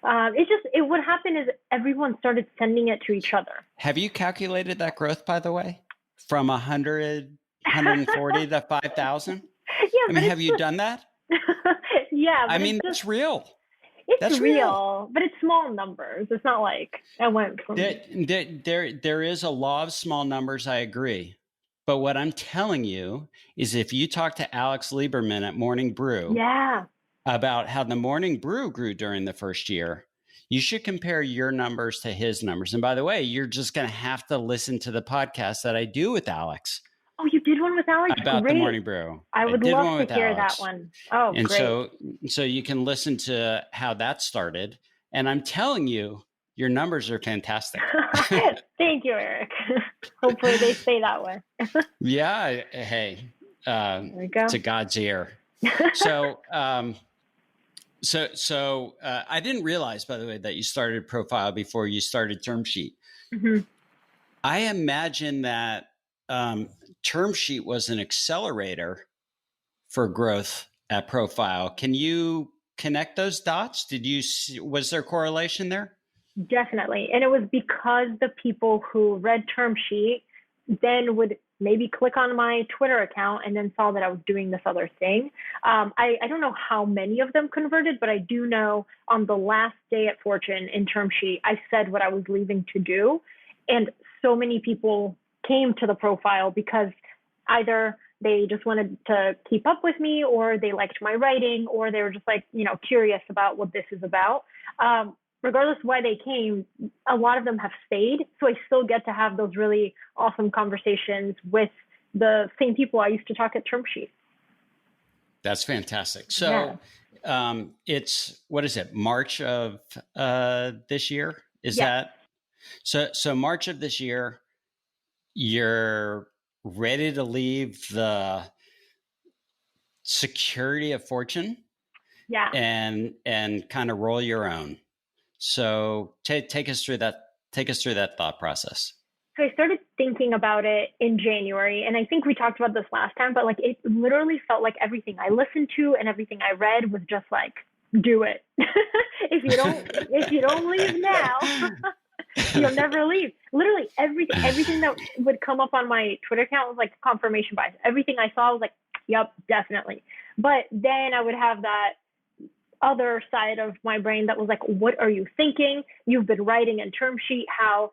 S4: What happened is everyone started sending it to each other.
S2: Have you calculated that growth, by the way, from 100, 140 to 5,000?
S4: Yeah.
S2: Have you done that?
S4: Yeah.
S2: That's real.
S4: It's real, but it's small numbers. It's not like I went from.
S2: There is a law of small numbers. I agree, But what I'm telling you is if you talk to Alex Lieberman at Morning Brew about how the Morning Brew grew during the first year, you should compare your numbers to his numbers. And by the way, you're just going to have to listen to the podcast that I do with Alex.
S4: Oh, you did one with Alex?
S2: About
S4: Great.
S2: the Morning Brew.
S4: I would love to hear that one. Oh,
S2: and
S4: great.
S2: So you can listen to how that started. And I'm telling you, your numbers are fantastic.
S4: Thank you, Eric. Hopefully they stay that way.
S2: Yeah. Hey, to God's ear. So, I didn't realize, by the way, that you started Profile before you started Term Sheet.
S4: Mm-hmm.
S2: I imagine that Term Sheet was an accelerator for growth at Profile. Can you connect those dots? Was there correlation there?
S4: Definitely. And it was because the people who read Term Sheet then would maybe click on my Twitter account and then saw that I was doing this other thing. I don't know how many of them converted, but I do know on the last day at Fortune in Term Sheet, I said what I was leaving to do. And so many people came to the Profile because either they just wanted to keep up with me, or they liked my writing, or they were just like, curious about what this is about. Regardless of why they came, a lot of them have stayed. So I still get to have those really awesome conversations with the same people I used to talk at Term Sheet.
S2: That's fantastic. So it's, what is it, March of this year? Is that? So March of this year, you're ready to leave the security of Fortune and kind of roll your own. So take us through that. Take us through that thought process.
S4: So I started thinking about it in January, and I think we talked about this last time, but it literally felt like everything I listened to and everything I read was just like, do it. if you don't leave now, you'll never leave. Literally everything that would come up on my Twitter account was like confirmation bias. Everything I saw was like, yep, definitely. But then I would have that other side of my brain that was like, what are you thinking? You've been writing in Term Sheet how,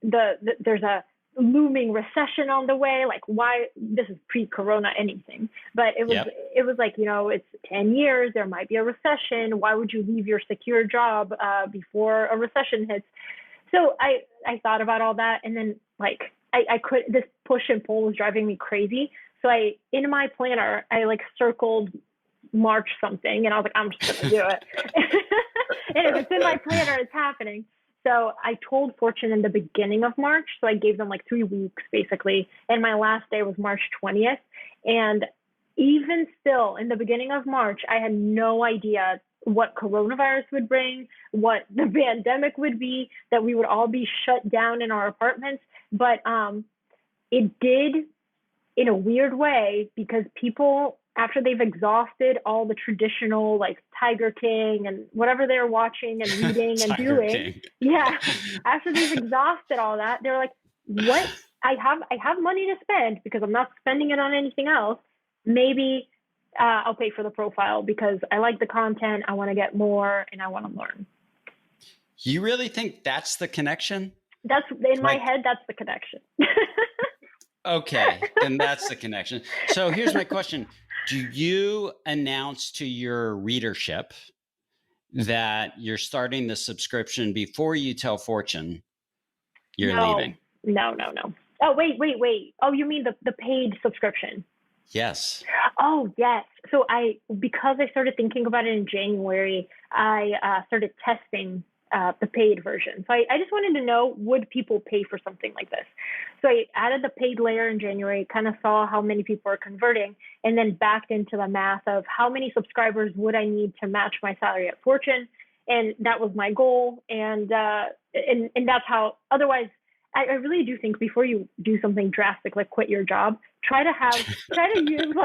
S4: there's a looming recession on the way. Like, why? This is pre-corona anything, but it was like, it's 10 years, there might be a recession. Why would you leave your secure job before a recession hits? So I thought about all that, and then I could, this push and pull was driving me crazy. So in my planner, I circled March something, and I was like, I'm just gonna do it. And if it's in my planner, it's happening. So I told Fortune in the beginning of March. So I gave them 3 weeks basically. And my last day was March 20th. And even still, in the beginning of March, I had no idea what coronavirus would bring, what the pandemic would be, that we would all be shut down in our apartments. But it did in a weird way, because people, after they've exhausted all the traditional Tiger King and whatever they're watching and reading and doing, after they've exhausted all that, they're like, what? I have money to spend because I'm not spending it on anything else. Maybe I'll pay for the Profile because I like the content. I want to get more and I want to learn.
S2: You really think that's the connection?
S4: That's in my head. That's the connection.
S2: Okay, then that's the connection. So here's my question. Do you announce to your readership that you're starting the subscription before you tell Fortune you're leaving?
S4: No. Oh, wait. Oh, you mean the paid subscription?
S2: Yes.
S4: Oh, yes. So because I started thinking about it in January, I started testing the paid version. So I just wanted to know, would people pay for something like this? So I added the paid layer in January, kind of saw how many people are converting, and then backed into the math of how many subscribers would I need to match my salary at Fortune. And that was my goal. And that's how, otherwise, I really do think before you do something drastic, like quit your job, try to use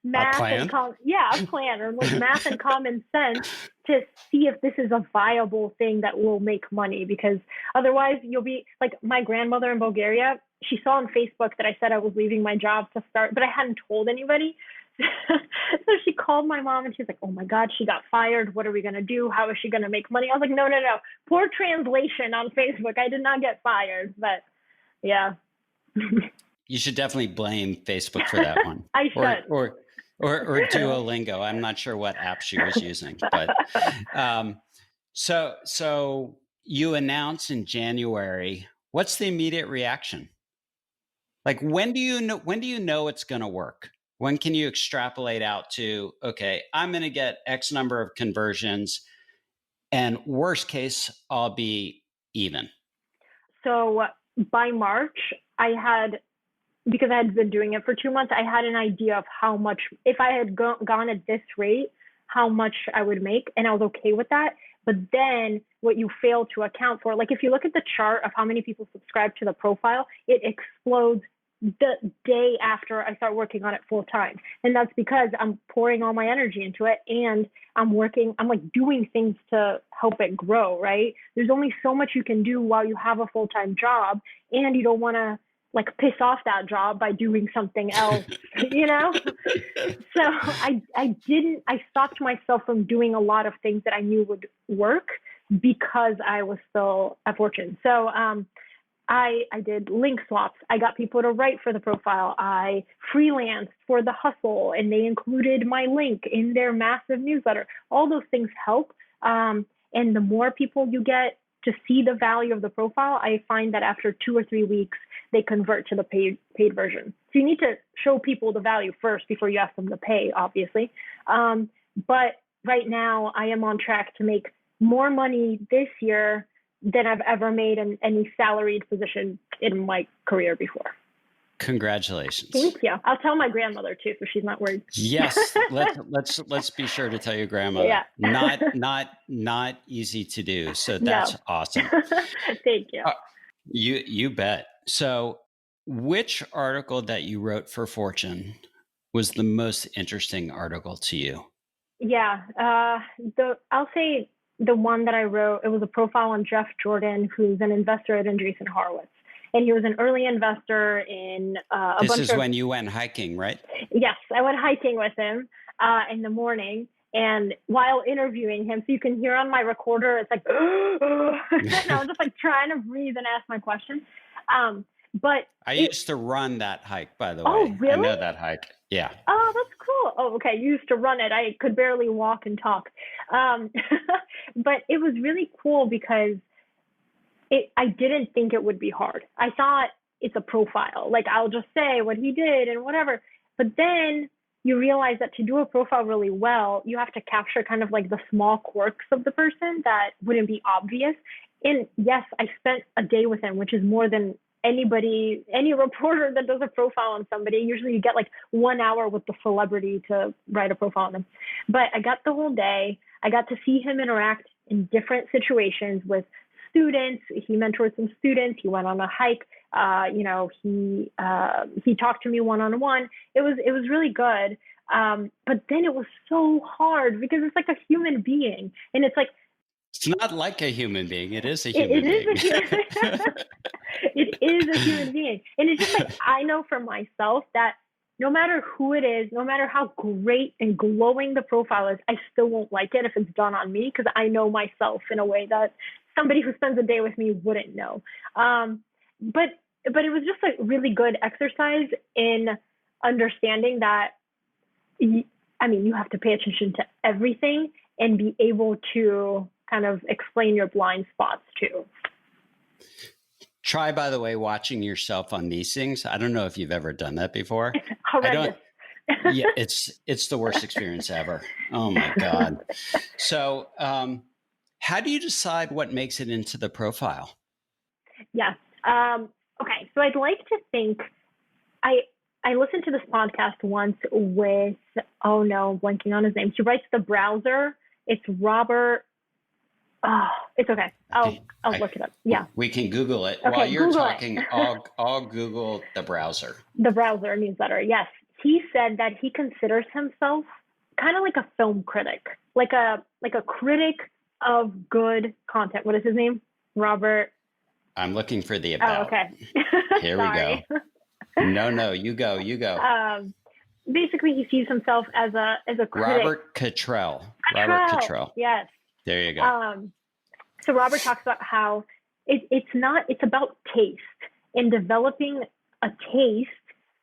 S4: math and a plan, or math and common sense to see if this is a viable thing that will make money. Because otherwise you'll be like my grandmother in Bulgaria. She saw on Facebook that I said I was leaving my job to start, but I hadn't told anybody. So she called my mom and she's like, oh my God, she got fired. What are we going to do? How is she going to make money? I was like, no. Poor translation on Facebook. I did not get fired, but yeah.
S2: You should definitely blame Facebook for that one.
S4: I should.
S2: Or Duolingo. I'm not sure what app she was using, but so you announce in January. What's the immediate reaction? Like, when do you know it's going to work? When can you extrapolate out to, okay, I'm going to get X number of conversions, and worst case, I'll be even?
S4: So by March, because I had been doing it for 2 months, I had an idea of how much, if I had gone at this rate, how much I would make, and I was okay with that. But then what you fail to account for, like if you look at the chart of how many people subscribe to the profile, it explodes the day after I start working on it full time. And that's because I'm pouring all my energy into it, and I'm like doing things to help it grow, right? There's only so much you can do while you have a full-time job, and you don't want to like piss off that job by doing something else, you know? So I stopped myself from doing a lot of things that I knew would work because I was still at Fortune. So I did link swaps. I got people to write for the profile. I freelanced for The Hustle, and they included my link in their massive newsletter. All those things help. And the more people you get to see the value of the profile, I find that after 2 or 3 weeks, they convert to the paid version. So you need to show people the value first before you ask them to pay, obviously. But right now, I am on track to make more money this year than I've ever made in any salaried position in my career before.
S2: Congratulations.
S4: Thank you. I'll tell my grandmother too, so she's not worried.
S2: Yes. Let's be sure to tell your grandmother.
S4: Yeah.
S2: Not easy to do. So that's awesome.
S4: Thank you.
S2: You bet. So which article that you wrote for Fortune was the most interesting article to you?
S4: Yeah. I'll say the one that I wrote, it was a profile on Jeff Jordan, who's an investor at Andreessen Horowitz. And he was an early investor in
S2: This is when you went hiking, right?
S4: Yes, I went hiking with him in the morning. And while interviewing him, so you can hear on my recorder, it's like, and I was just like trying to breathe and ask my questions. But
S2: I used to run that hike, by the way.
S4: Oh, really?
S2: I know that hike. Yeah.
S4: Oh, that's cool. Oh, okay. You used to run it. I could barely walk and talk. But it was really cool because I didn't think it would be hard. I thought it's a profile. Like, I'll just say what he did and whatever. But then you realize that to do a profile really well, you have to capture kind of like the small quirks of the person that wouldn't be obvious. And yes, I spent a day with him, which is more than any reporter that does a profile on somebody. Usually you get like 1 hour with the celebrity to write a profile on them. But I got the whole day. I got to see him interact in different situations with students. He mentored some students. He went on a hike. He talked to me one-on-one. It was really good. But then it was so hard because it's like a human being, and it's like,
S2: it's not like a human being. It is a human being.
S4: It is a human being. And it's just like, I know for myself that no matter who it is, no matter how great and glowing the profile is, I still won't like it if it's done on me, because I know myself in a way that somebody who spends a day with me wouldn't know. But it was just a really good exercise in understanding that, you have to pay attention to everything and be able to kind of explain your blind spots too.
S2: Try, by the way, watching yourself on these things. I don't know if you've ever done that before.
S4: It's horrendous.
S2: Yeah, it's the worst experience ever. Oh my God. So, how do you decide what makes it into the profile?
S4: Yes. Okay. So I'd like to think I listened to this podcast once with, I'm blanking on his name. He writes the browser. It's Robert. Oh, it's okay. I'll look it up. Yeah.
S2: We can Google it.
S4: Okay,
S2: while you're
S4: Google
S2: talking. I'll Google the browser.
S4: The browser newsletter. Yes. He said that he considers himself kind of like a film critic, like a critic of good content. What is his name? Robert.
S2: I'm looking for the about.
S4: Oh, okay.
S2: Here we go. No, you go.
S4: Basically, he sees himself as a critic.
S2: Robert Catrell. Robert Catrell.
S4: Yes.
S2: There you go.
S4: So Robert talks about how it's about taste, and developing a taste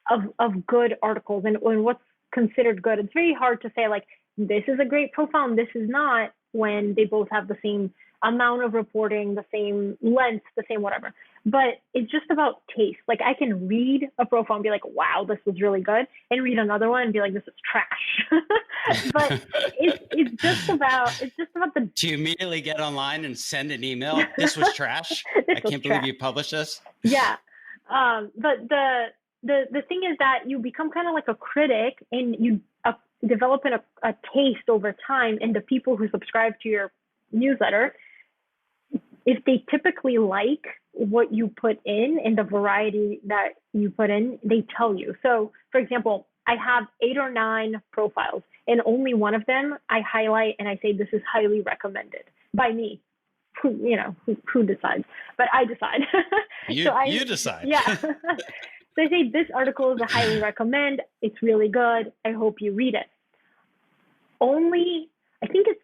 S4: of good articles and what's considered good. It's very hard to say like this is a great profile and this is not when they both have the same amount of reporting, the same length, the same whatever. But it's just about taste. Like I can read a profile and be like, wow, this was really good, and read another one and be like, this is trash. But it's just about the.
S2: Do you immediately get online and send an email? This was trash. I can't believe you published this.
S4: Yeah. But the thing is that you become kind of like a critic, and you develop a taste over time. And the people who subscribe to your newsletter, if they typically like what you put in and the variety that you put in, they tell you. So, for example, I have 8 or 9 profiles, and only one of them I highlight and I say this is highly recommended by me. Who decides? But I decide.
S2: You decide.
S4: Yeah. So I say this article is a highly recommend. It's really good. I hope you read it. Only, I think it's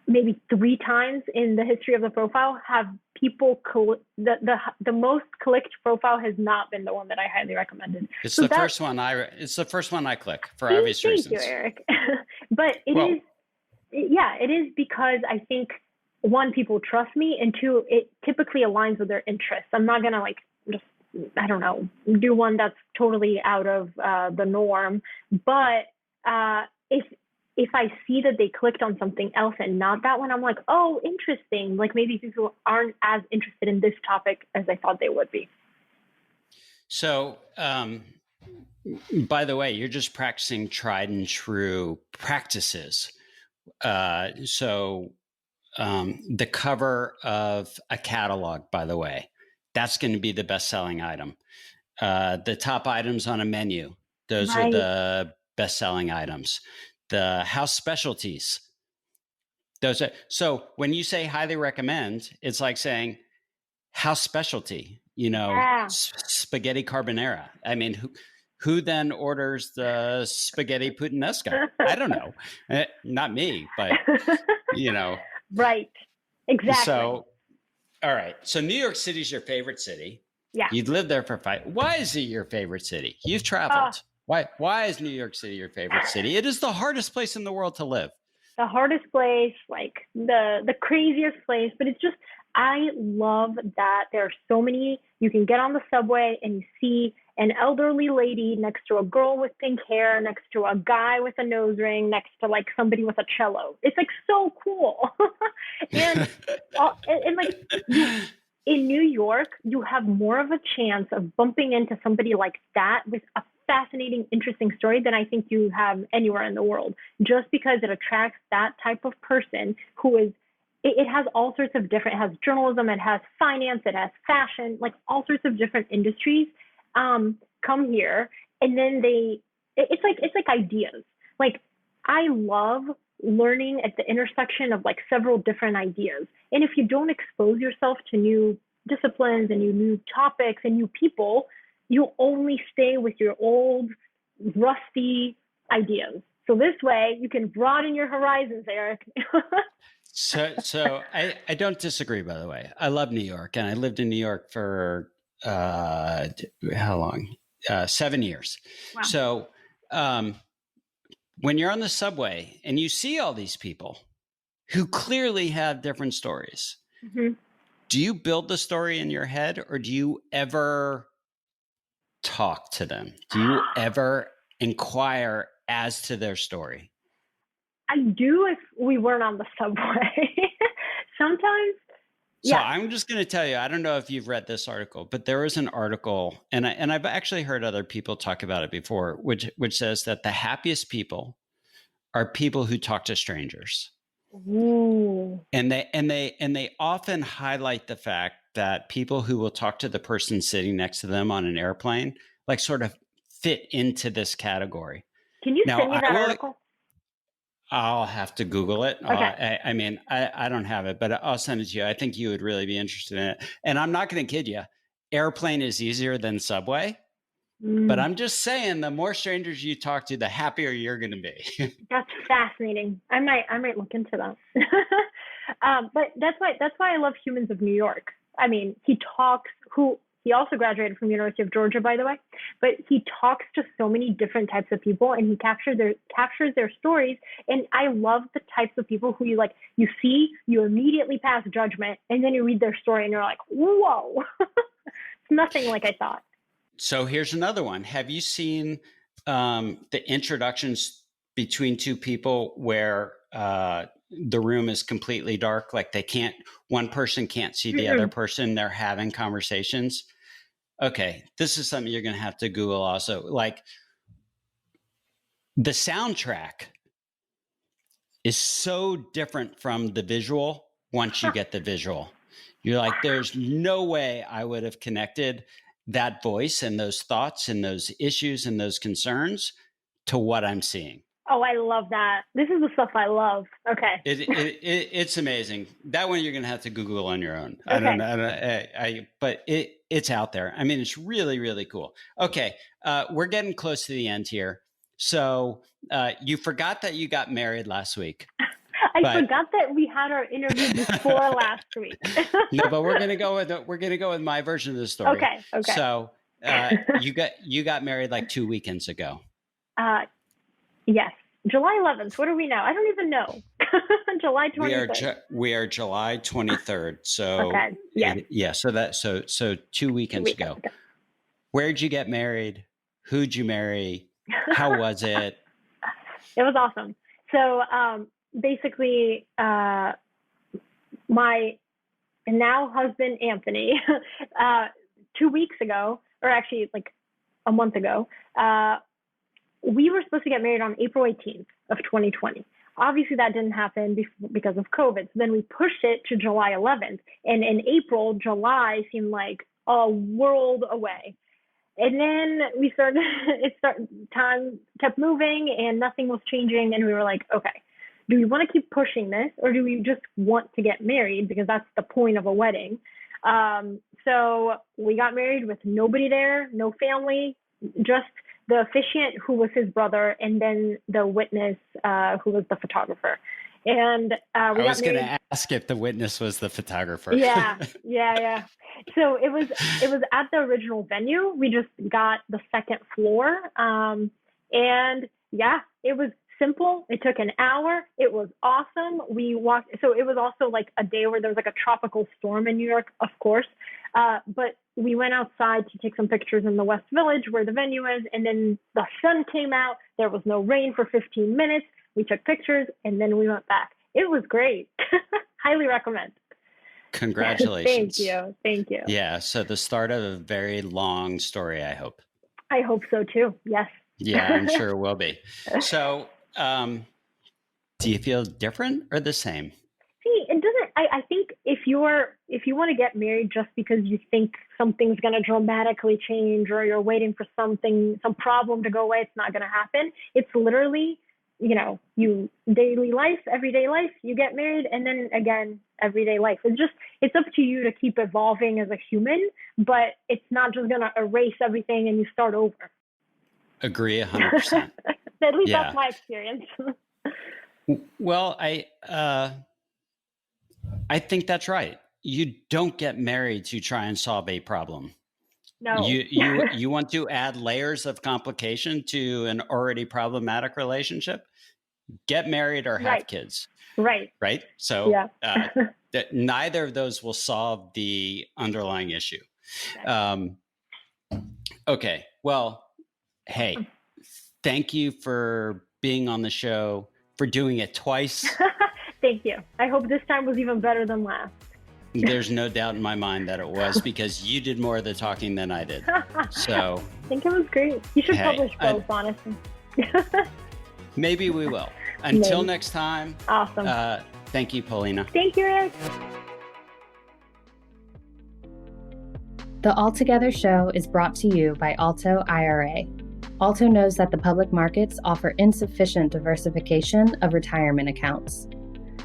S4: maybe 3 times in the history of the profile have people the most clicked profile has not been the one that I highly recommended.
S2: It's the first one I click for obvious reasons.
S4: Thank you, Eric. But it is because I think 1, people trust me, and 2, it typically aligns with their interests. I'm not gonna do one that's totally out of the norm. But if I see that they clicked on something else and not that one, I'm like, oh, interesting. Like maybe people aren't as interested in this topic as I thought they would be.
S2: So, by the way, you're just practicing tried and true practices. The cover of a catalog, by the way, that's going to be the best-selling item. The top items on a menu, those are the best-selling items. The house specialties, so when you say highly recommend, it's like saying house specialty, spaghetti carbonara. I mean, who then orders the spaghetti puttanesca? I don't know. Not me, but
S4: Right. Exactly.
S2: So, all right. So New York City is your favorite city.
S4: Yeah.
S2: You've lived there for 5. Why is it your favorite city? You've traveled. Why is New York City your favorite city? It is the hardest place in the world to live.
S4: The hardest place, like the craziest place, but it's just, I love that there are so many. You can get on the subway and you see an elderly lady next to a girl with pink hair, next to a guy with a nose ring, next to like somebody with a cello. It's like so cool. and in New York, you have more of a chance of bumping into somebody like that with a fascinating, interesting story than I think you have anywhere in the world, just because it attracts that type of person who is, it has all sorts of different, it has journalism, it has finance, it has fashion, like all sorts of different industries come here. And then it's like ideas. Like I love learning at the intersection of like several different ideas. And if you don't expose yourself to new disciplines and new topics and new people, you'll only stay with your old, rusty ideas. So this way you can broaden your horizons, Eric.
S2: So I don't disagree, by the way. I love New York, and I lived in New York for how long? 7 years.
S4: Wow.
S2: So when you're on the subway and you see all these people who clearly have different stories,
S4: mm-hmm.
S2: Do you build the story in your head, or do you ever talk to them? Do you ever inquire as to their story?
S4: I do if we weren't on the subway. Sometimes.
S2: So I'm just going to tell you, I don't know if you've read this article, but there is an article, and I've actually heard other people talk about it before, which says that the happiest people are people who talk to strangers.
S4: Ooh.
S2: And they often highlight the fact that people who will talk to the person sitting next to them on an airplane, like sort of fit into this category.
S4: Can you send me that article?
S2: I'll have to Google it.
S4: Okay.
S2: I don't have it, but I'll send it to you. I think you would really be interested in it. And I'm not going to kid you. Airplane is easier than subway. But I'm just saying, the more strangers you talk to, the happier you're going to be. That's
S4: fascinating. I might look into that. But that's why I love Humans of New York. I mean, he talks He also graduated from University of Georgia, by the way. But he talks to so many different types of people, and he captures their stories. And I love the types of people who you see, you immediately pass judgment, and then you read their story, and you're like, whoa, it's nothing like I thought.
S2: So here's another one. Have you seen the introductions between two people where the room is completely dark? Like one person can't see the other person. They're having conversations. Okay. This is something you're going to have to Google also. Like the soundtrack is so different from the visual once you get the visual. You're like, there's no way I would have connected that voice and those thoughts and those issues and those concerns to what I'm seeing.
S4: Oh, I love that. This is the stuff I love. Okay.
S2: It's amazing. That one you're going to have to Google on your own.
S4: Okay.
S2: I don't know. But it's out there. I mean, it's really, really cool. Okay. We're getting close to the end here. So you forgot that you got married last week.
S4: I forgot that we had our interview before last week.
S2: No, but we're gonna go with my version of the story.
S4: Okay.
S2: So you got married like 2 weekends ago.
S4: Yes, July 11th. What do we now? I don't even know. July 23rd.
S2: We are July 23rd. So
S4: okay.
S2: Yeah. So 2 weekends ago. Where'd you get married? Who'd you marry? How was it?
S4: It was awesome. So basically, my now husband, Anthony, 2 weeks ago, or actually like a month ago, we were supposed to get married on April 18th of 2020. Obviously, that didn't happen because of COVID. So then we pushed it to July 11th. And in April, July seemed like a world away. And then time kept moving and nothing was changing. And we were like, okay, do we want to keep pushing this or do we just want to get married? Because that's the point of a wedding. So we got married with nobody there, no family, just the officiant who was his brother, and then the witness who was the photographer. And I
S2: was going to ask if the witness was the photographer.
S4: Yeah. So it was at the original venue. We just got the second floor. And yeah, it was simple. It took an hour. It was awesome. We walked. So it was also like a day where there was like a tropical storm in New York, of course. But we went outside to take some pictures in the West Village where the venue is. And then the sun came out. There was no rain for 15 minutes. We took pictures and then we went back. It was great. Highly recommend.
S2: Congratulations.
S4: Thank you.
S2: Yeah. So the start of a very long story, I hope.
S4: I hope so too. Yes.
S2: Yeah, I'm sure it will be. So, do you feel different or the same?
S4: See, it doesn't, I think if you want to get married just because you think something's going to dramatically change or you're waiting for some problem to go away, it's not going to happen. It's literally, daily life, everyday life, you get married, and then again, everyday life. It's up to you to keep evolving as a human, but it's not just going to erase everything and you start over.
S2: Agree 100%.
S4: At least that's my experience.
S2: Well, I think that's right. You don't get married to try and solve a problem.
S4: No.
S2: You want to add layers of complication to an already problematic relationship? Get married or have kids.
S4: Right.
S2: So that neither of those will solve the underlying issue. Okay. Well, hey, thank you for being on the show, for doing it twice.
S4: Thank you. I hope this time was even better than last.
S2: There's no doubt in my mind that it was because you did more of the talking than I did. So
S4: I think it was great. You should publish both, honestly.
S2: Maybe we will. Until next time.
S4: Awesome.
S2: Thank you, Polina.
S4: Thank you, Eric.
S3: The Altogether Show is brought to you by Alto IRA. Alto knows that the public markets offer insufficient diversification of retirement accounts.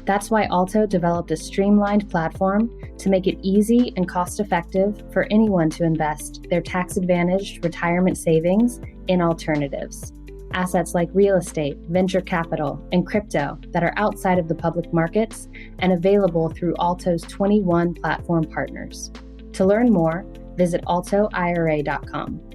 S3: That's why Alto developed a streamlined platform to make it easy and cost-effective for anyone to invest their tax-advantaged retirement savings in alternatives. Assets like real estate, venture capital, and crypto that are outside of the public markets and available through Alto's 21 platform partners. To learn more, visit altoira.com.